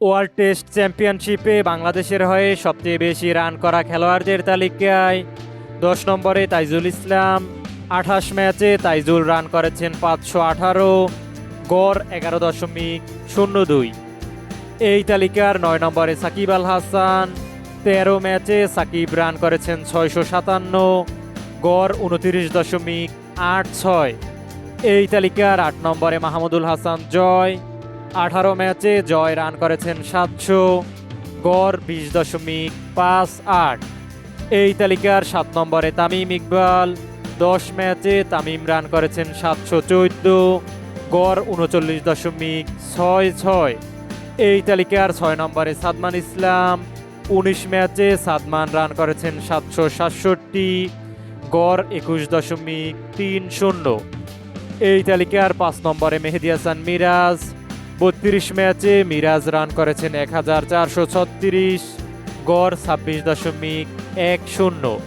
World test চ্যাম্পিয়নশিপে বাংলাদেশের হয়ে সবচেয়ে বেশি রান করা খেলোয়াড়দের তালিকায় ১০ নম্বরে তাইজুল ইসলাম। ২৮ ম্যাচে তাইজুল রান করেছেন ৫১৮, গড় ১১.০২। এই তালিকার ৯ নম্বরে সাকিব আল হাসান। ১৩ ম্যাচে সাকিব রান করেছেন ৬৫৭, গড় ২৯.৮৬। এই তালিকার ৮ নম্বরে মাহমুদুল হাসান জয়। ১৮ ম্যাচে জয় রান করেছেন ৭০০, গড় ২০.৫৮। এই তালিকার ৭ নম্বরে তামিম ইকবাল। ১০ ম্যাচে তামিম রান করেছেন ৭১৪, গড় ৩৯.৬৬। এই তালিকার ৬ নম্বরে সাদমান ইসলাম। ১৯ ম্যাচে সাদমান রান করেছেন ৭৬৭, গড় ২১.৩০। এই তালিকার ৫ নম্বরে মেহেদী হাসান মিরাজ। ৩২ ম্যাচে মিরাজ রান করেছেন ১৪৩৬, গড় ২৬.১০।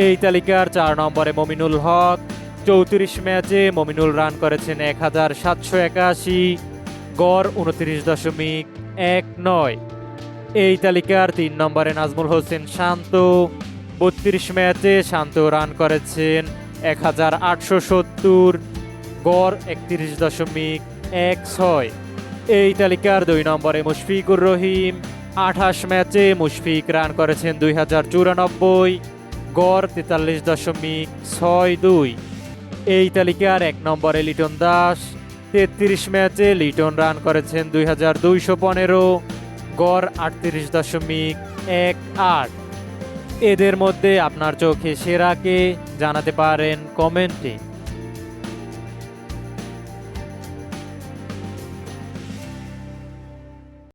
এই তালিকার ৪ নম্বরে মমিনুল হক। ৩৪ ম্যাচে মমিনুল রান করেছেন ১৭৮১, গড় ২৯.১৯। এই তালিকার ৩ নম্বরে নাজমুল হোসেন শান্ত। ৩২ ম্যাচে শান্ত রান করেছেন ১৮৭০, গড় ৩১.১৬। এই তালিকার ২ নম্বরে মুশফিকুর রহিম। ২৮ ম্যাচে মুশফিক রান করেছেন ২০৯৪, গড় ৪৩.৬২। এই তালিকার ১ নম্বরে লিটন দাস। ৩৩ ম্যাচে লিটন রান করেছেন ২২১৫, গড় ৩৮.18। এদের মধ্যে আপনার চোখে সেরাকে জানাতে পারেন কমেন্টে।